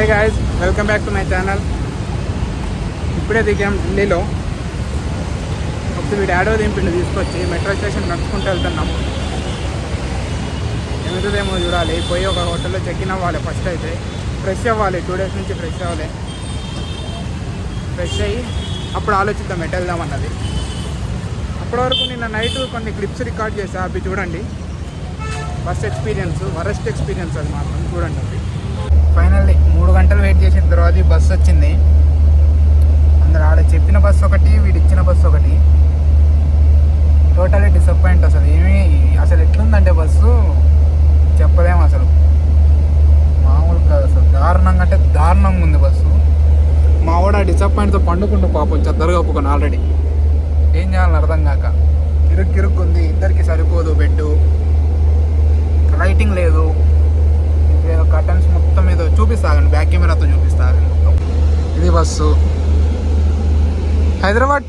Hi guys, welcome back to my channel. ఇప్పుడే దిగాం ఢిల్లీలో. ఒకటి వీడు ఆడో దింపిండు తీసుకొచ్చి మెట్రో స్టేషన్ నడుచుకుంటూ వెళ్తున్నాం. ఏమవుతుందేమో చూడాలి. పోయి ఒక హోటల్లో చెక్ ఇన్ అవ్వాలి. ఫస్ట్ అయితే ఫ్రెష్ అవ్వాలి. 2 days నుంచి ఫ్రెష్ అవ్వాలి. ఫ్రెష్ అయ్యి అప్పుడు ఆలోచిద్దాం ఎటు వెళ్దాం అన్నది. అప్పటి వరకు నిన్న నైట్ కొన్ని క్లిప్స్ రికార్డ్ చేసా. అవి చూడండి. బస్ ఎక్స్పీరియన్స్, వరస్ట్ ఎక్స్పీరియన్స్ అది మాత్రం చూడండి. అవి ఫైనల్లీ 3 గంటలు వెయిట్ చేసిన తర్వాత బస్సు వచ్చింది. అందరు ఆడ చెప్పిన బస్సు ఒకటి, వీడు ఇచ్చిన బస్సు ఒకటి. Totally disappoint. అసలు ఎట్లుందంటే బస్సు చెప్పలేము. అసలు మామూలు కాదు. అసలు దారుణంగా అంటే దారుణంగా ఉంది బస్సు. మా వాడు ఆ డిసప్పాయింట్తో పండుకుంటూ పాపం చెద్దరుగా ఒప్పుకొని ఆల్రెడీ. ఏం చేయాలని అర్థం కాక ఇరుక్కుంది. ఇద్దరికి సరిపోదు బెడ్. లైటింగ్ లేదు. ఏదో కర్టన్స్ మొత్తం ఏదో చూపిస్తాగండి. బ్యాక్ కెమెరాతో చూపిస్తాగండి మొత్తం. ఇది బస్సు. హైదరాబాద్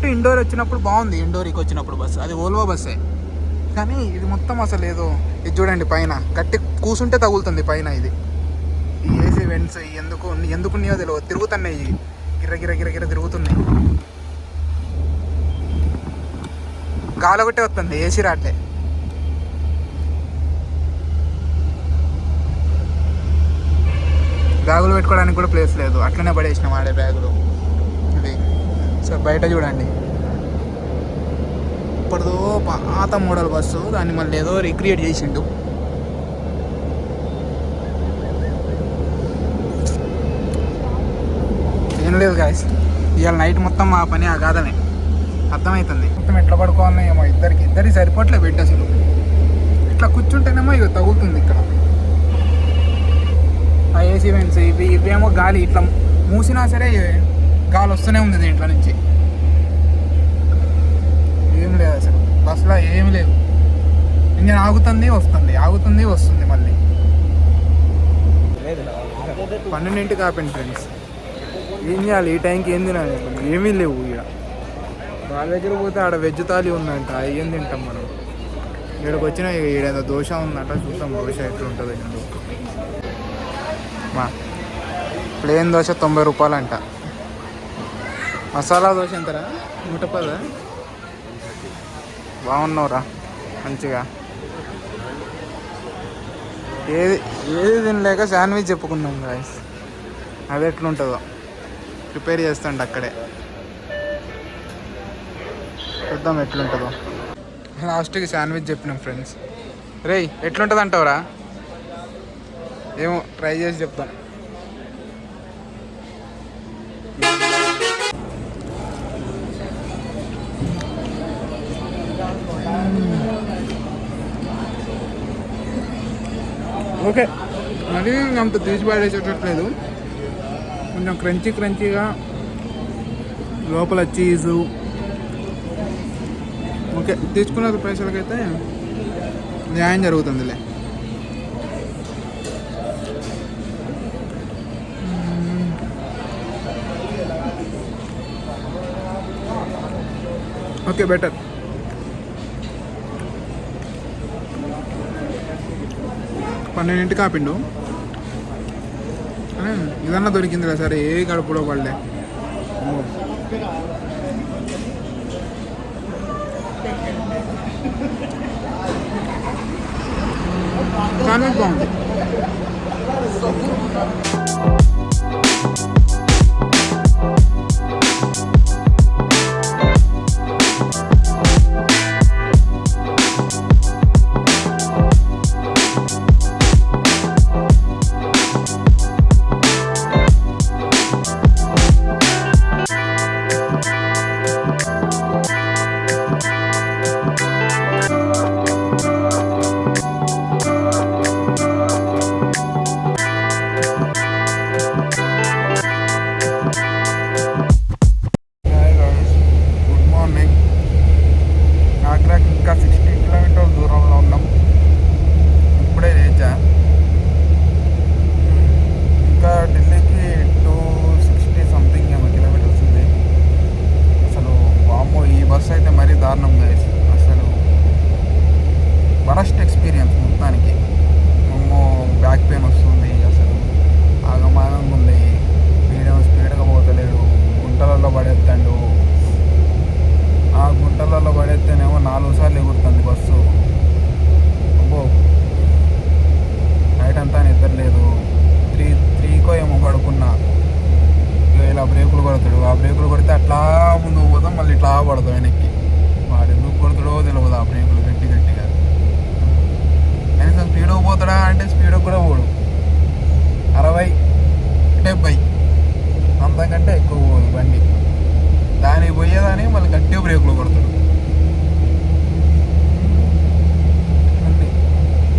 టు ఇండోర్ వచ్చినప్పుడు బాగుంది. ఇండోర్కి వచ్చినప్పుడు బస్సు అది ఓల్వో బస్సే. కానీ ఇది మొత్తం అసలు ఏదో. ఇది చూడండి, పైన గట్టి కూసుంటే తగులుతుంది పైన. ఇది ఈ ఏసీ వెంట్స్ ఎందుకున్నాయో తెలియదు. తిరుగుతున్నాయి, గిర్ర తిరుగుతున్నాయి. గాలి ఒకటే వస్తుంది, ఏసీ రాట్లే. బ్యాగులు పెట్టుకోవడానికి కూడా ప్లేస్ లేదు. అట్లనే పడేసినాం ఆడే బ్యాగులు. ఇది సో బయట చూడండి. ఇప్పటిదో పాత మోడల్ బస్సు, దాన్ని మళ్ళీ ఏదో రీక్రియేట్ చేసిండు. ఏం లేదు గాయస్, ఇవాళ నైట్ మొత్తం మా పని అగాధమే. అర్థమవుతుంది. మొత్తం ఎట్లా పడుకోవాలని ఏమో. ఇద్దరికి సరిపోవట్లే బెడ్. అసలు ఇట్లా కూర్చుంటేనేమో ఇక తగులుతుంది ఇక్కడ. ఆ ఏసీ వెంట్స్ ఇవేమో గాలి ఇట్లా మూసినా సరే గాలి వస్తూనే ఉంది దీంట్లో నుంచి. ఏం లేదు అసలు బస్సులో, ఏం లేదు. ఇంజన్ ఆగుతుంది వస్తుంది మళ్ళీ. 12ంటికి ఆపండి ఫ్రెండ్స్. ఏం చేయాలి ఈ టైంకి? ఏం తినాలి? ఏమీ లేవు. ఇక వాళ్ళ దగ్గర పోతే ఆడ వెజ్ థాలీ ఉందంట. ఏం తింటాం మనం? ఇక్కడికి వచ్చినా ఇక ఈడేదో దోశ ఉందంట. చూస్తాం దోశ ఎట్లుంటుందో. ప్లేన్ దోశ 90 రూపాయలు అంట. మసాలా దోశ ఎంతరా? 110. బాగున్నావురా మంచిగా. ఏది తినలేక శాండ్విచ్ చెప్పుకున్నాం గాయస్. అది ఎట్లుంటుందో ప్రిపేర్ చేస్తాండి అక్కడే. చూద్దాం ఎట్లుంటుందో. లాస్ట్కి శాండ్విచ్ చెప్పినాం ఫ్రెండ్స్. రేయ్ ఎట్లుంటుంది అంటావురా? ఏమో ట్రై చేసి చెప్తాం. ఓకే, మరీ అంత తీసి పడేసేటట్లేదు. కొంచెం క్రంచీగా, లోపల చీజు. ఓకే, తీసుకున్న పైసలకైతే న్యాయం జరుగుతుందిలే. Okay, better. పన్నెండింటికి ఆపిండు. ఇదన్నా దొరికింది కదా సరే. ఏ గడుపులో పడలే. చాలా బాగుంది. దానికంటే ఎక్కువ పోదు బండి. దానికి పోయేదానికి మళ్ళీ గట్టిగా బ్రేక్లో కొడతాడు అంతే.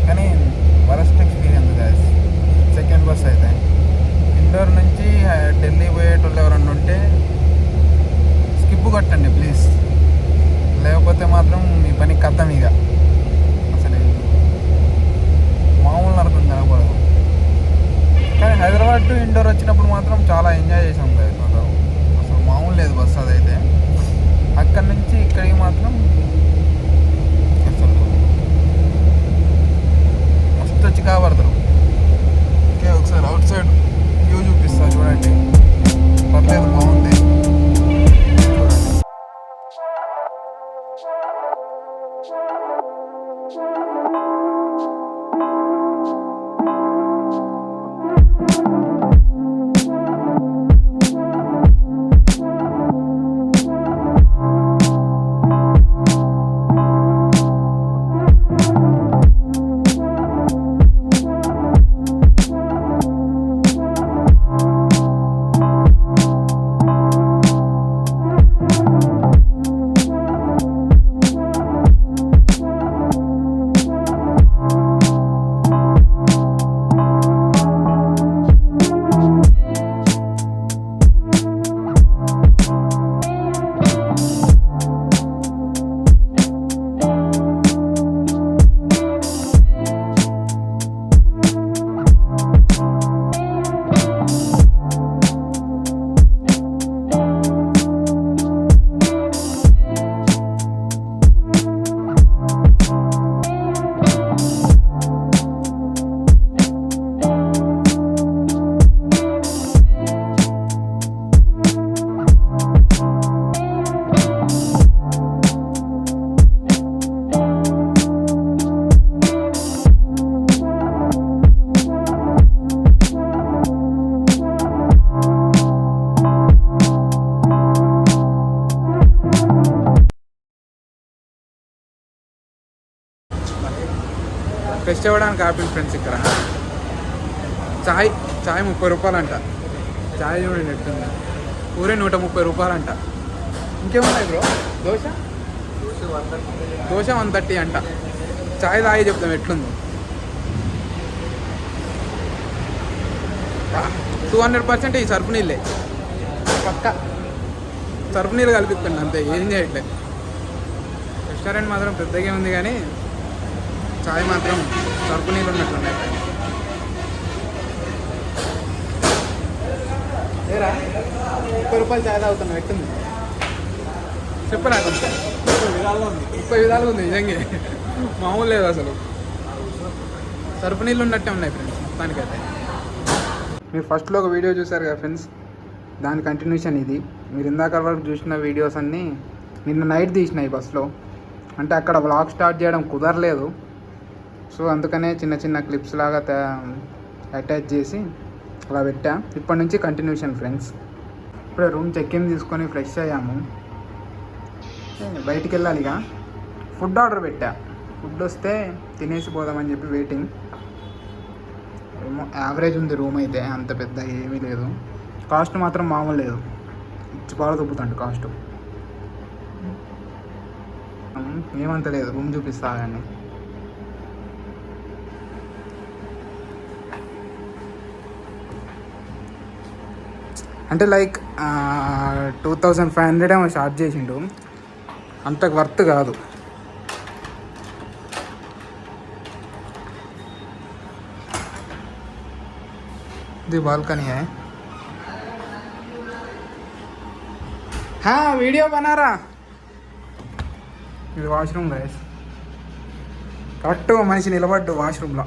కానీ worst experience guys. Second bus అయితే ఇండోర్ నుంచి ఢిల్లీ పోయేటోళ్ళు ఎవరన్నా ఉంటే స్కిప్ కొట్టండి ప్లీజ్, లేకపోతే మాత్రం మీ పని కథం. ఇక అసలు మామూలు నరకం కనపడదు. కానీ హైదరాబాద్ టు ఇండోర్ వచ్చినప్పుడు మాత్రం చాలా ఎంజాయ్ చేసాం కదా అసలు మామూలు లేదు బస్సు అదైతే. అక్కడి నుంచి ఇక్కడికి మాత్రం అసలు మస్తు చికాపడతారు. ఓకే, ఒకసారి అవుట్ సైడ్ వ్యూ చూపిస్తా చూడండి. పర్లేదు, బాగుంది చూడండి. ఫ్రెష్ అవ్వడానికి ఆపిల్ ఫ్రెండ్స్ ఇక్కడ చాయ్ 30 రూపాయలు అంట. చాయ్ చూడండి ఎట్టుంది, పూరే 130 రూపాయలు అంట. ఇంకేమున్నాయి బ్రో? దోశ 130 అంట. చాయ్ తాగి చెప్తాం ఎట్లుందో. 200% ఈ సర్ఫ్ నీళ్ళే, పక్క సర్ఫ్ నీళ్ళు కలిపిస్తుంది అంతే, ఏం చేయట్లేదు. రెస్టారెంట్ మాత్రం పెద్దగా ఉంది కానీ చాయ్ మాత్రం సర్ఫ్ నీళ్ళు ఉన్నట్లున్నాయి. ఏరా 30 రూపాయలు చాయ్ తాగుతున్నాం ఎట్టుంది చెప్పరా? 30 విధాలుగా ఉంది నిజంగా, మామూలు లేదు అసలు. సర్ఫ్ నీళ్ళు ఉన్నట్టే ఉన్నాయి ఫ్రెండ్స్ మొత్తానికైతే. మీరు ఫస్ట్లో ఒక వీడియో చూసారు కదా ఫ్రెండ్స్, దాని కంటిన్యూషన్ ఇది. మీరు ఇందాక వరకు చూసిన వీడియోస్ అన్నీ నిన్న నైట్ తీసినాయి బస్లో. అంటే అక్కడ వ్లాగ్ స్టార్ట్ చేయడం కుదరలేదు, సో అందుకనే చిన్న చిన్న క్లిప్స్ లాగా అటాచ్ చేసి అలా పెట్టా. ఇప్పటి నుంచి కంటిన్యూషన్ ఫ్రెండ్స్. ఇప్పుడే రూమ్ చెక్-ఇన్ తీసుకొని ఫ్రెష్ అయ్యాము, బయటికి వెళ్ళాలి. ఇక ఫుడ్ ఆర్డర్ పెట్టా, ఫుడ్ వస్తే తినేసి పోదామని చెప్పి వెయిటింగ్. ఏమో యావరేజ్ ఉంది రూమ్ అయితే, అంత పెద్ద ఏమీ లేదు. కాస్ట్ మాత్రం మామూలు లేదు, ఇచ్చి బాగా దొబ్బుతాండు కాస్ట్. ఏమంత లేదు, రూమ్ చూపిస్తా కానీ. అంటే లైక్ 2500 ఏమో షార్ట్ చేసిండు, అంత వర్త్ కాదు. ఇది బాల్కనీ है। हाँ वीडियो बना रहा। ఇది వాష్రూమ్ గైస్, కరెక్ట్గా మనిషి నిలబడ్డు వాష్రూమ్లో.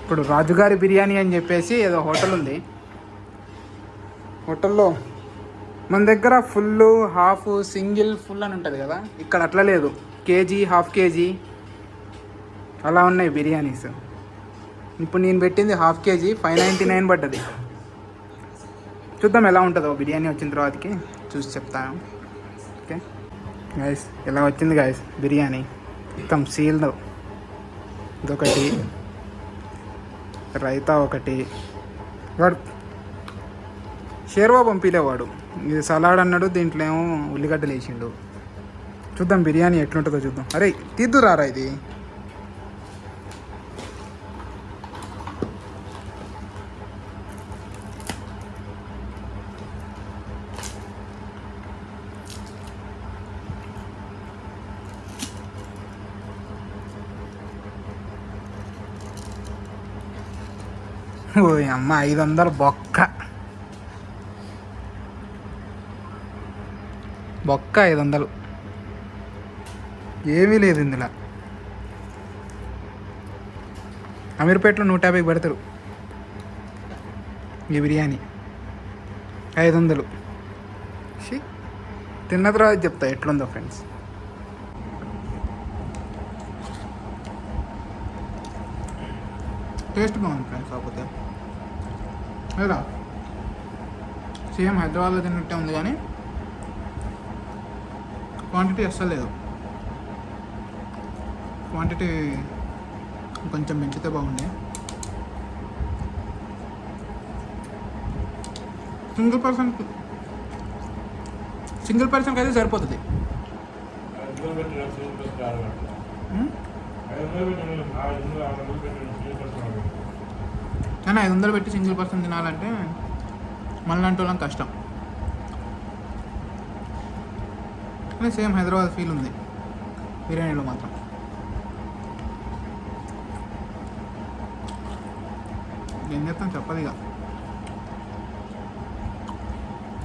ఇప్పుడు రాజుగారి బిర్యానీ అని చెప్పేసి ఏదో హోటల్ ఉంది. హోటల్లో మన దగ్గర ఫుల్, హాఫ్, సింగిల్, ఫుల్ అని ఉంటుంది కదా, ఇక్కడ అట్లా లేదు. కేజీ, హాఫ్ కేజీ అలా ఉన్నాయి బిర్యానీస్. ఇప్పుడు నేను పెట్టింది హాఫ్ కేజీ, 599 పడ్డది. చూద్దాం ఎలా ఉంటుందో బిర్యానీ వచ్చిన తర్వాతకి చూసి చెప్తాను. ఓకే గైస్, ఎలా వచ్చింది గైస్ బిర్యానీ? మొత్తం సీల్డ్. ఇదొకటి, రైతా ఒకటి. వాడు షేర్వా పంపిలేవాడు, ఇది సలాడ్ అన్నాడు, దీంట్లో ఏమో ఉల్లిగడ్డలు వేసిండు. చూద్దాం బిర్యానీ ఎట్లుంటుందో చూద్దాం. అరే తీద్దురారా ఇది. ఓ అమ్మ 500 బొక్క 500. ఏమీ లేదు ఇందులో. అమీర్పేటలో 150 పెడతారు ఈ బిర్యానీ. 500. తిన్న తర్వాత చెప్తా ఎట్లుందో ఫ్రెండ్స్. టేస్ట్ బాగుంది ఫ్రెండ్స్. కాకపోతే లేదా సేమ్ హైదరాబాద్లో తిన్నట్టే ఉంది, కానీ క్వాంటిటీ అస్సలు లేదు. క్వాంటిటీ కొంచెం పెంచితే బాగుండే. సింగిల్ పర్సన్కి అయితే సరిపోతుంది. కానీ 500 పెట్టి సింగిల్ పర్సన్ తినాలంటే మనలాంటి వాళ్ళం కష్టం. కానీ సేమ్ హైదరాబాద్ ఫీల్ ఉంది బిర్యానీలో మాత్రం. ఏం చేస్తాం చెప్పదు ఇక.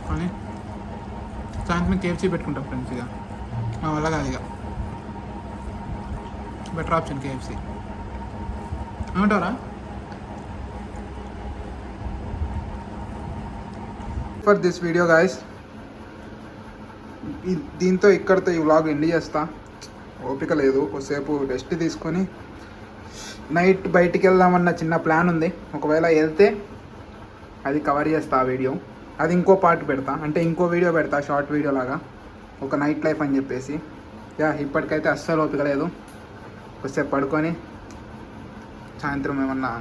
కానీ సాయంత్రం కేఎఫ్సీ పెట్టుకుంటాం ఫ్రెండ్స్. ఇక మా వల్ల కాదు, ఇక బెటర్ ఆప్షన్ కేఎఫ్సీ. ఏమంటారా? ఫర్ దిస్ వీడియో గాయస్, దీంతో ఇక్కడితో ఈ వ్లాగ్ ఎండ్ చేస్తా. ఓపిక లేదు, కొద్దిసేపు రెస్ట్ తీసుకొని నైట్ బయటికి వెళ్దామన్న చిన్న ప్లాన్ ఉంది. ఒకవేళ వెళ్తే అది కవర్ చేస్తా ఆ వీడియో. అది ఇంకో పార్ట్ పెడతా, అంటే ఇంకో వీడియో పెడతా, షార్ట్ వీడియో లాగా, ఒక నైట్ లైఫ్ అని చెప్పేసి. ఇప్పటికైతే అస్సలు ఓపిక లేదు. కొద్దిసేపు పడుకొని సాయంత్రం ఏమన్నా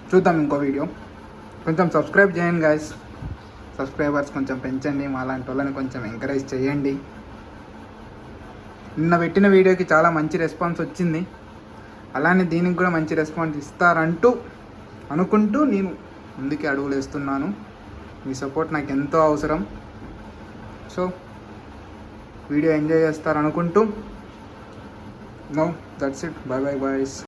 చూద్దాం ఇంకో వీడియో. కొంచెం సబ్స్క్రైబ్ చేయండి గాయస్. సబ్స్క్రైబర్స్ కొంచెం పెంచండి, మా లాంటి వాళ్ళని కొంచెం ఎంకరేజ్ చేయండి. నిన్న పెట్టిన వీడియోకి చాలా మంచి రెస్పాన్స్ వచ్చింది, అలానే దీనికి కూడా మంచి రెస్పాన్స్ ఇస్తారంటూ అనుకుంటూ నేను ముందుకే అడుగులు వేస్తున్నాను. మీ సపోర్ట్ నాకు ఎంతో అవసరం. సో వీడియో ఎంజాయ్ చేస్తారనుకుంటూ no that's it. Bye bye boys.